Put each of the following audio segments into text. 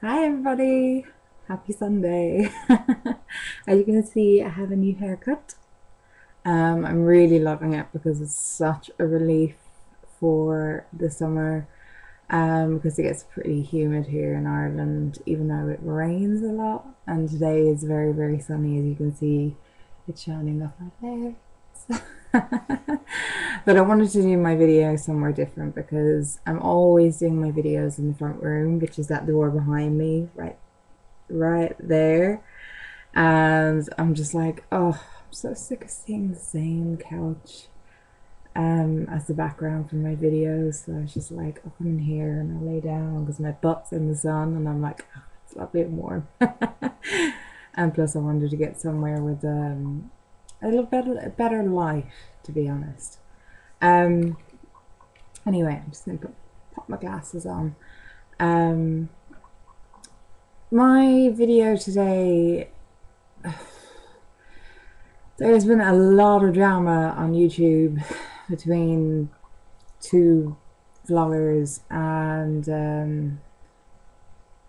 Hi everybody! Happy Sunday! As you can see, I have a new haircut. I'm really loving it because it's such a relief for the summer because it gets pretty humid here in Ireland even though it rains a lot, and today is very very sunny. As you can see, it's shining off my face. But I wanted to do my video somewhere different because I'm always doing my videos in the front room, which is that door behind me, right there. And I'm just like, oh, I'm so sick of seeing the same couch as the background for my videos. So I was just like, I'll come in here and I'll lay down because my butt's in the sun, and I'm like, oh, it's lovely and warm. And plus I wanted to get somewhere with a little better light, to be honest. Um, anyway, I'm just gonna pop my glasses on. Um, my video today, there's been a lot of drama on YouTube between two vloggers, and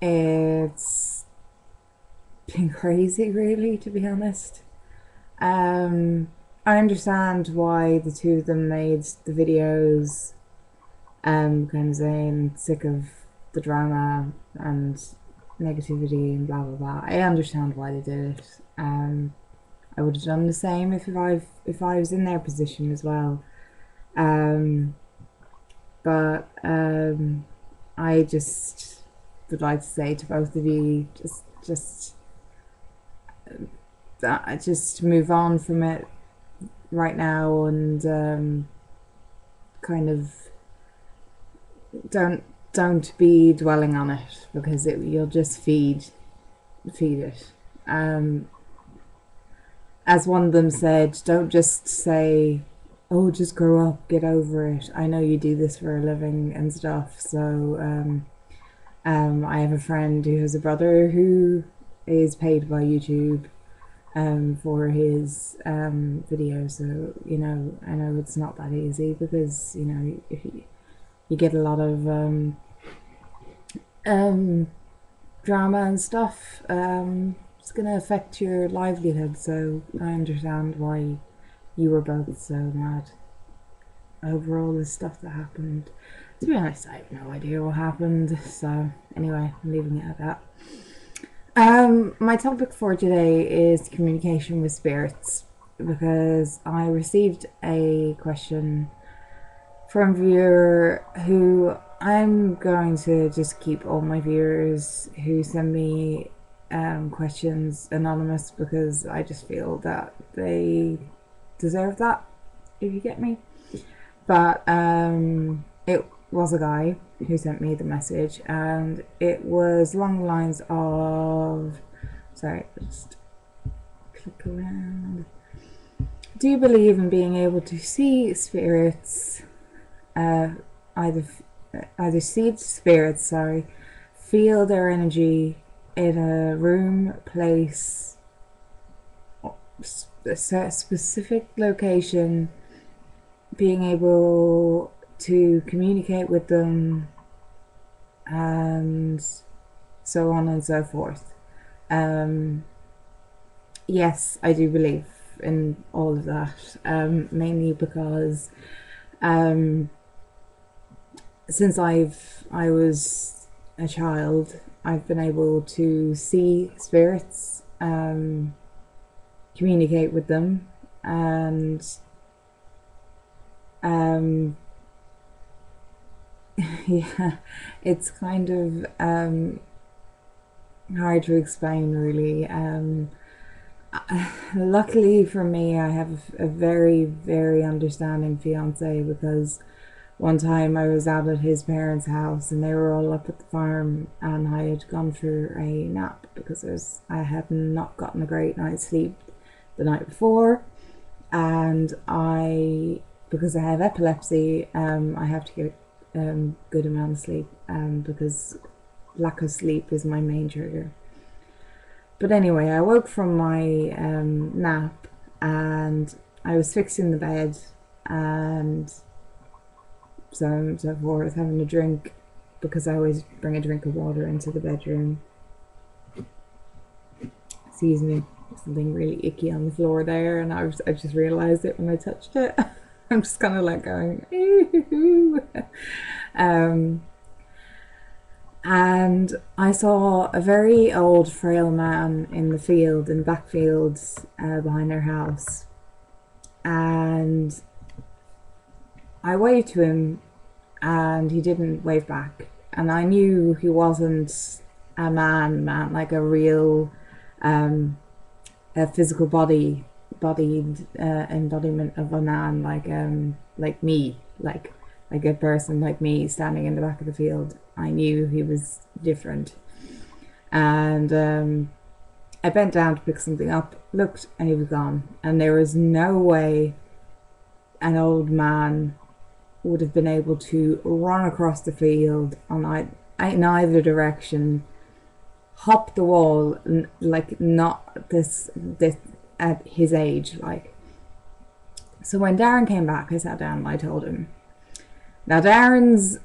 it's been crazy, really, to be honest. I understand why the two of them made the videos, kind of saying sick of the drama and negativity and blah blah blah. I understand why they did it. I would have done the same if I was in their position as well. Um, but I just would like to say to both of you, just move on from it right now, and kind of don't be dwelling on it, because you'll just feed it. As one of them said, don't just say, oh, just grow up, get over it. I know you do this for a living and stuff. So I have a friend who has a brother who is paid by YouTube for his videos. So, you know, I know it's not that easy, because, you know, if you get a lot of drama and stuff, it's going to affect your livelihood. So I understand why you were both so mad over all this stuff that happened. To be honest, I have no idea what happened. So anyway, I'm leaving it at that. My topic for today is communication with spirits, because I received a question from a viewer who I'm going to just keep all my viewers who send me questions anonymous, because I just feel that they deserve that, if you get me. But it was a guy who sent me the message, and it was along the lines of, sorry, just click around. Do you believe in being able to see spirits, either see spirits, sorry, feel their energy in a room, place, a specific location, being able to communicate with them, and so on and so forth? Yes, I do believe in all of that, mainly because since I was a child, I've been able to see spirits, communicate with them, and yeah, it's kind of hard to explain, really. Luckily for me, I have a very, very understanding fiance, because one time I was out at his parents' house and they were all up at the farm, and I had gone for a nap because I had not gotten a great night's sleep the night before, and because I have epilepsy, I have to get good amount of sleep, because lack of sleep is my main trigger. But anyway, I woke from my nap, and I was fixing the bed and so on and so forth, having a drink, because I always bring a drink of water into the bedroom. Excuse me, something really icky on the floor there, and I just realised it when I touched it. I'm just kind of like going, ooh. And I saw a very old, frail man in the field, in the backfields behind their house. And I waved to him, and he didn't wave back. And I knew he wasn't a man, like a real, a physical bodied embodiment of a man, like me, like a person like me standing in the back of the field. I knew he was different, and I bent down to pick something up, looked, and he was gone. And there was no way an old man would have been able to run across the field in either direction, hop the wall, like not this at his age, like. So when Darren came back, I sat down and I told him. Now Darren's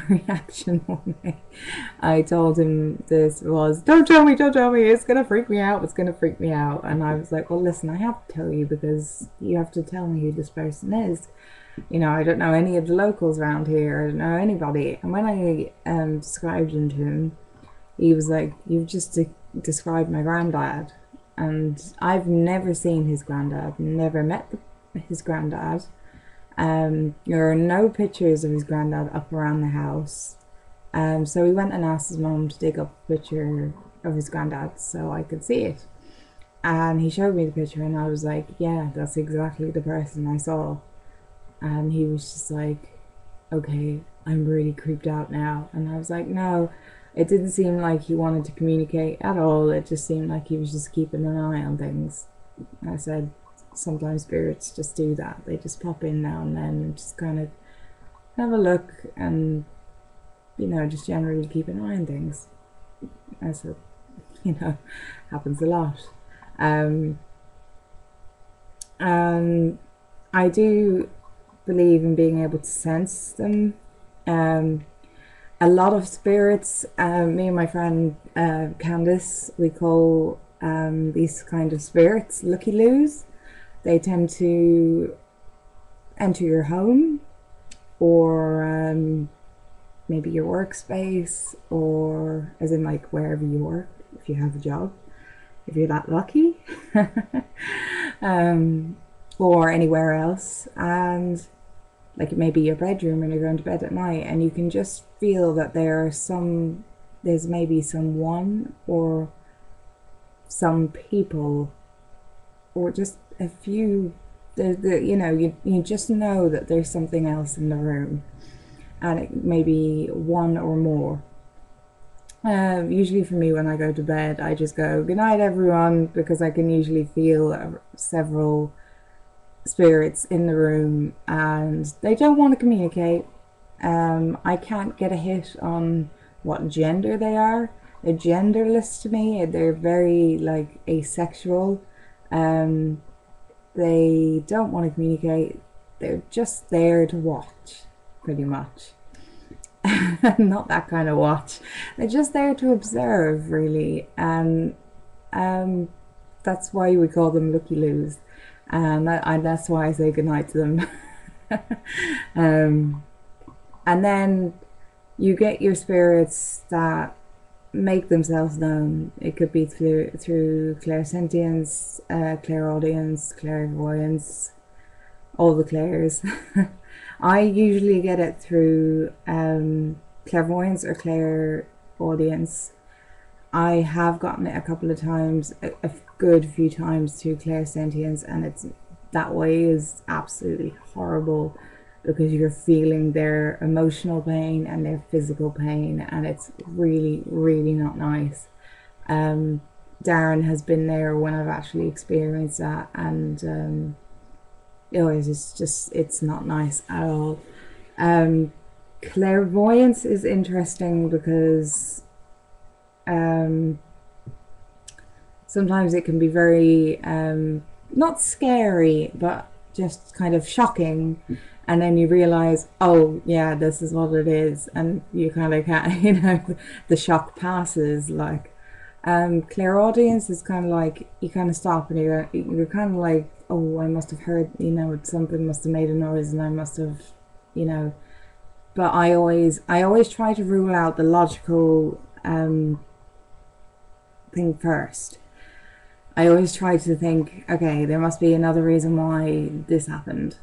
reaction when I told him this was, don't tell me, it's gonna freak me out, and I was like, well, listen, I have to tell you because you have to tell me who this person is. You know, I don't know any of the locals around here, I don't know anybody. And when I described him to him, he was like, you've just described my granddad. And I've never seen his granddad, never met his granddad. There are no pictures of his granddad up around the house. So he went and asked his mum to dig up a picture of his granddad so I could see it. And he showed me the picture, and I was like, yeah, that's exactly the person I saw. And he was just like, okay, I'm really creeped out now. And I was like, no, it didn't seem like he wanted to communicate at all. It just seemed like he was just keeping an eye on things. And I said, sometimes spirits just do that. They just pop in now and then and just kind of have a look and, you know, just generally keep an eye on things. I said, you know, happens a lot. And I do believe in being able to sense them. A lot of spirits, me and my friend Candice, we call these kind of spirits looky-loos. They tend to enter your home, or maybe your workspace, or as in like wherever you work, if you have a job, if you're that lucky, or anywhere else. And like it may be your bedroom when you're going to bed at night, and you can just feel that there's maybe someone or some people or just a few, you know, you just know that there's something else in the room, and it may be one or more. Usually for me, when I go to bed, I just go, good night everyone, because I can usually feel several spirits in the room, and they don't want to communicate. I can't get a hit on what gender they are. They're genderless to me. They're very like asexual. They don't want to communicate. They're just there to watch, pretty much. Not that kind of watch. They're just there to observe, really. And that's why we call them looky-loos. And that's why I say goodnight to them. And then you get your spirits that make themselves known. It could be through clairsentience, clairaudience, clairvoyance, all the clairs. I usually get it through clairvoyance or clairaudience. I have gotten it a couple of times, a good few times through clairsentience, and it's that way is absolutely horrible, because you're feeling their emotional pain and their physical pain, and it's really, really not nice. Darren has been there when I've actually experienced that, and it's not nice at all. Clairvoyance is interesting because sometimes it can be very not scary, but just kind of shocking, and then you realize, oh yeah, this is what it is, and you kind of can't, you know, the shock passes. Like, clairaudience is kind of like you kind of stop and you're kind of like, oh, I must have heard, you know, something must have made a noise, and I must have, you know. But I always try to rule out the logical thing first. I always try to think, okay, there must be another reason why this happened,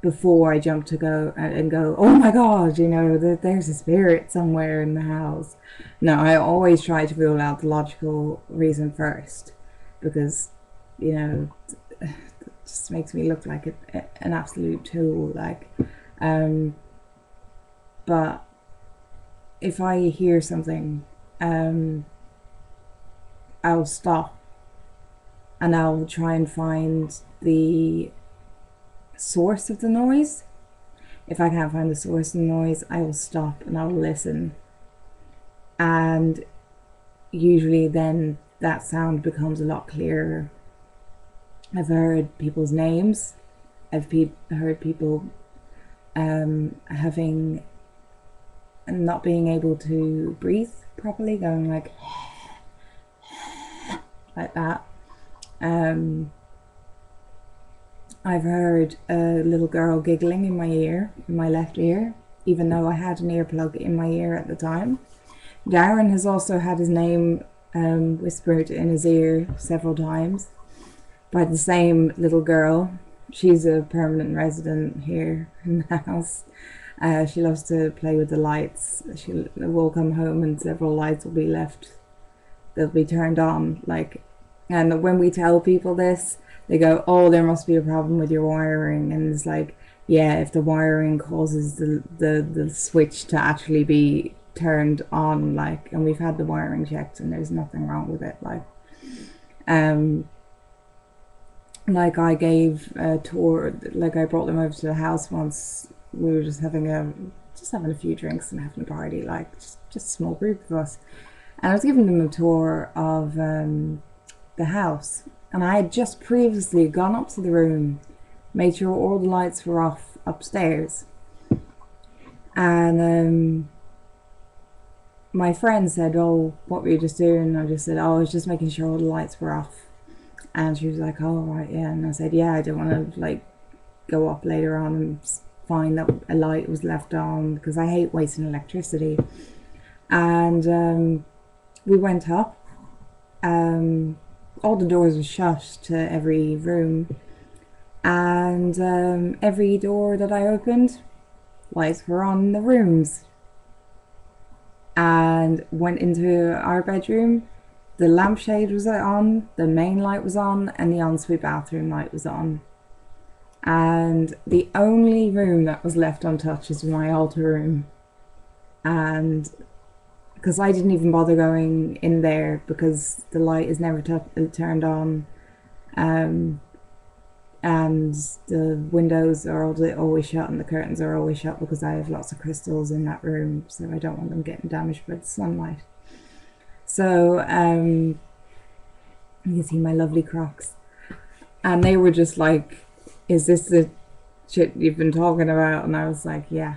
before I jump to go and go, oh my god, you know, there's a spirit somewhere in the house. No, I always try to rule out the logical reason first, because, you know, it just makes me look like an absolute tool. Like, but if I hear something, I'll stop and I'll try and find the source of the noise. If I can't find the source of the noise, I will stop and I'll listen. And usually then that sound becomes a lot clearer. I've heard people's names. I've heard people having not being able to breathe properly, going like that. I've heard a little girl giggling in my ear, in my left ear, even though I had an earplug in my ear at the time. Darren has also had his name whispered in his ear several times by the same little girl. She's a permanent resident here in the house. She loves to play with the lights. She will come home and several lights will be left. They'll be turned on, like, and when we tell people this, they go, oh, there must be a problem with your wiring. And it's like, yeah, if the wiring causes the switch to actually be turned on, like, and we've had the wiring checked and there's nothing wrong with it. Like I gave a tour, like I brought them over to the house once. We were just having a few drinks and having a party, like just a small group of us. And I was giving them a tour of the house. And I had just previously gone up to the room, made sure all the lights were off upstairs. And my friend said, oh, what were you just doing? And I just said, oh, I was just making sure all the lights were off. And she was like, oh, right, yeah. And I said, yeah, I don't want to, like, go up later on and find that a light was left on, because I hate wasting electricity. And we went up. All the doors were shut to every room, and every door that I opened, lights were on in the rooms. And went into our bedroom, the lampshade was on, the main light was on, and the ensuite bathroom light was on. And the only room that was left untouched is my altar room. And because I didn't even bother going in there, because the light is never turned on, and the windows are always shut and the curtains are always shut, because I have lots of crystals in that room, so I don't want them getting damaged by the sunlight. So you can see my lovely Crocs, and they were just like, is this the shit you've been talking about? And I was like, yeah.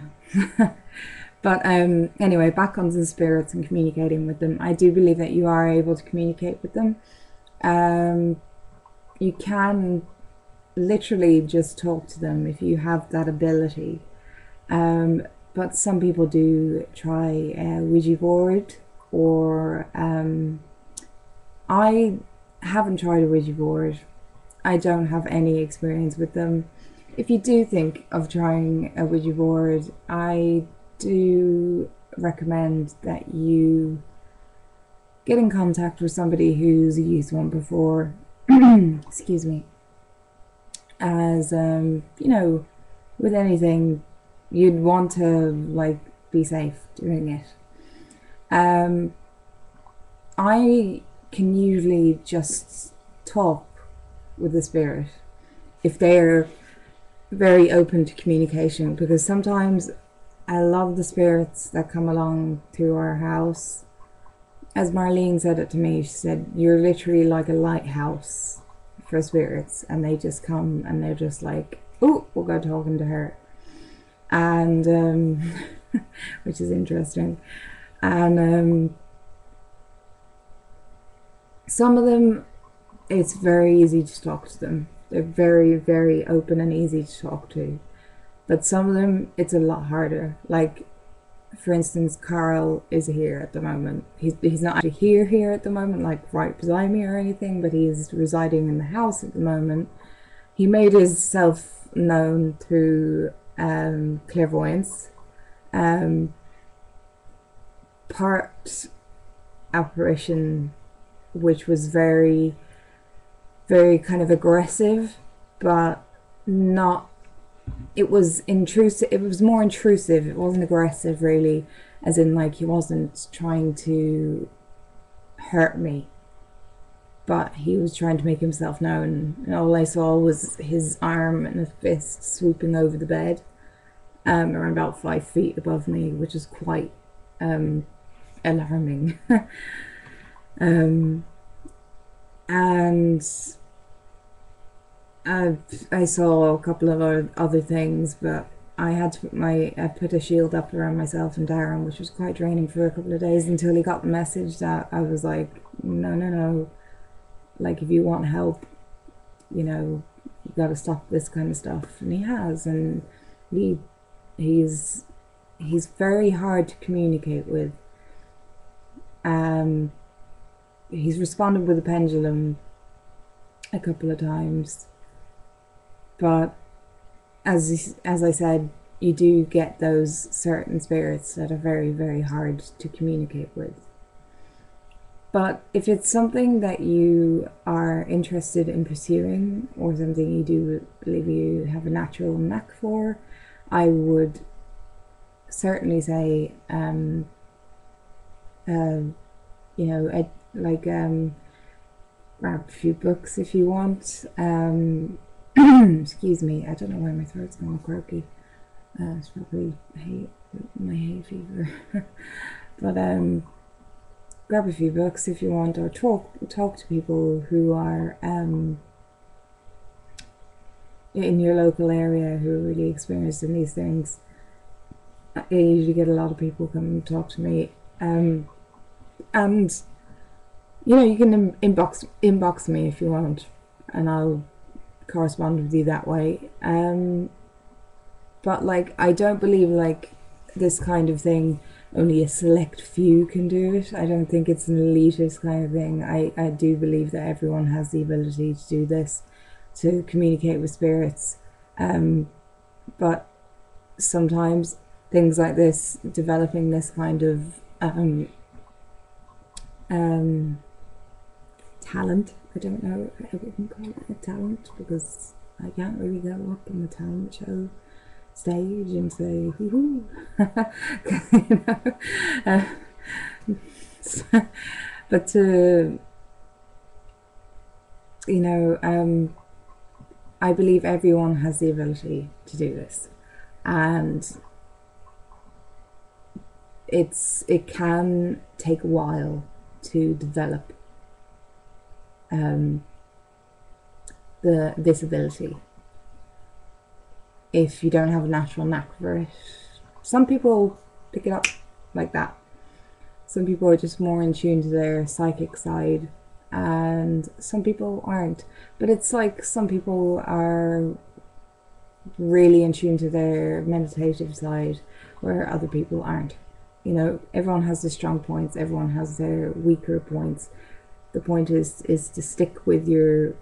But anyway, back onto the spirits and communicating with them. I do believe that you are able to communicate with them. You can literally just talk to them if you have that ability. But some people do try a Ouija board, or I haven't tried a Ouija board. I don't have any experience with them. If you do think of trying a Ouija board, I do recommend that you get in contact with somebody who's used one before. Excuse me. As you know, with anything, you'd want to like be safe doing it. I can usually just talk with the spirit if they're very open to communication, because sometimes I love the spirits that come along to our house. As Marlene said it to me, she said, you're literally like a lighthouse for spirits, and they just come and they're just like, oh, we'll go talking to her. and which is interesting. And some of them, it's very easy to talk to them. They're very, very open and easy to talk to. But some of them, it's a lot harder. Like, for instance, Carl is here at the moment. He's not actually here at the moment, like right beside me or anything, but he's residing in the house at the moment. He made himself known through clairvoyance, part apparition, which was very, very kind of aggressive, but not, it was intrusive. It was more intrusive. It wasn't aggressive, really, as in like he wasn't trying to hurt me, but he was trying to make himself known, and all I saw was his arm and a fist swooping over the bed, around about 5 feet above me, which is quite alarming. And I saw a couple of other things, but I had to put a shield up around myself and Darren, which was quite draining for a couple of days until he got the message that I was like, no, like, if you want help, you know, you got to stop this kind of stuff. And he has, and he's very hard to communicate with. He's responded with a pendulum a couple of times, but as I said, you do get those certain spirits that are very, very hard to communicate with. But if it's something that you are interested in pursuing, or something you do believe you have a natural knack for, I would certainly say, you know, grab a few books if you want. Excuse me, I don't know why my throat's going croaky. It's probably my hay fever. But grab a few books if you want, or talk to people who are in your local area who are really experienced in these things. I usually get a lot of people come and talk to me, and you know, you can inbox me if you want, and I'll correspond with you that way. But like, I don't believe like this kind of thing only a select few can do it. I don't think it's an elitist kind of thing. I do believe that everyone has the ability to do this, to communicate with spirits. But sometimes things like this, developing this kind of talent, I don't know, I wouldn't call it a talent, because I can't really go up on the talent show stage and say hoo-hoo. You know? But to, you know, I believe everyone has the ability to do this, and it can take a while to develop this ability if you don't have a natural knack for it. Some people pick it up like that. Some people are just more in tune to their psychic side, and some people aren't. But it's like some people are really in tune to their meditative side, where other people aren't. You know, everyone has their strong points, everyone has their weaker points. The point is to stick with your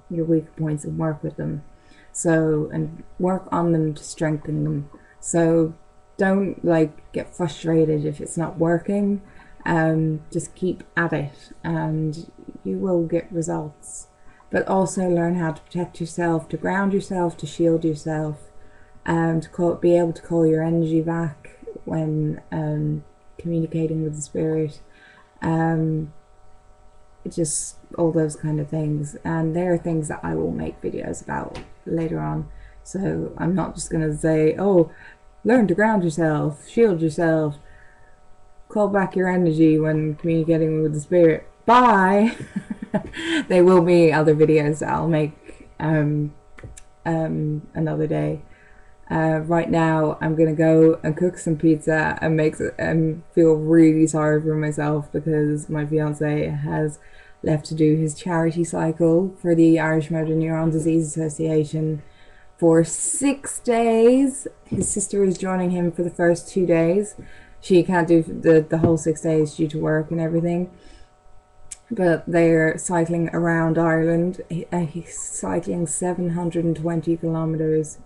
weaker points and work with them. So, and work on them to strengthen them. So don't like get frustrated if it's not working. Just keep at it and you will get results. But also learn how to protect yourself, to ground yourself, to shield yourself, and to be able to call your energy back when communicating with the spirit. Just all those kind of things, and there are things that I will make videos about later on. So I'm not just gonna say, oh, learn to ground yourself, shield yourself, call back your energy when communicating with the spirit, bye. There will be other videos that I'll make another day, Right now, I'm gonna go and cook some pizza and make and feel really sorry for myself because my fiance has left to do his charity cycle for the Irish Motor Neuron Disease Association for 6 days. His sister is joining him for the first 2 days. She can't do the whole 6 days due to work and everything. But they're cycling around Ireland. He's cycling 720 kilometers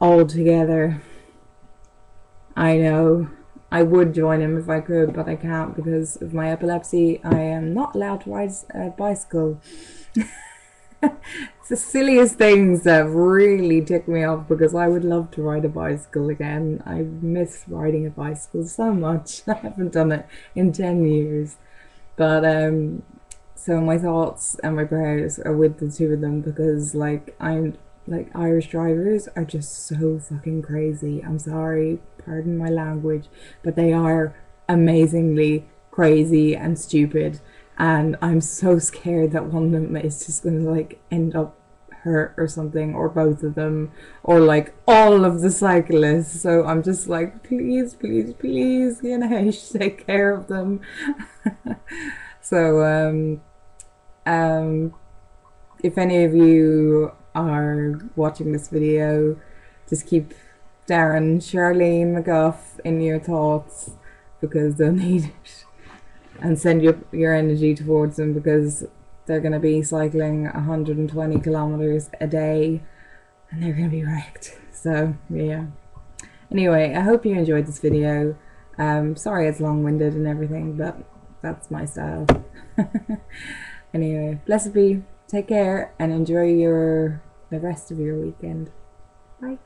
all together. I know. I would join him if I could, but I can't because of my epilepsy. I am not allowed to ride a bicycle. It's the silliest things that really tick me off because I would love to ride a bicycle again. I miss riding a bicycle so much. I haven't done it in 10 years. But so my thoughts and my prayers are with the two of them because like Irish drivers are just so fucking crazy. I'm sorry, pardon my language, but they are amazingly crazy and stupid, and I'm so scared that one of them is just gonna like end up hurt or something, or both of them, or like all of the cyclists. So I'm just like, please, please, please, you know, take care of them. So if any of you are watching this video, just keep Darren and Charlene McGuff in your thoughts because they'll need it, and send your energy towards them because they're going to be cycling 120 kilometers a day and they're going to be wrecked. So yeah, anyway, I hope you enjoyed this video. Sorry it's long-winded and everything, but that's my style. Anyway, blessed be, take care and enjoy the rest of your weekend. Bye.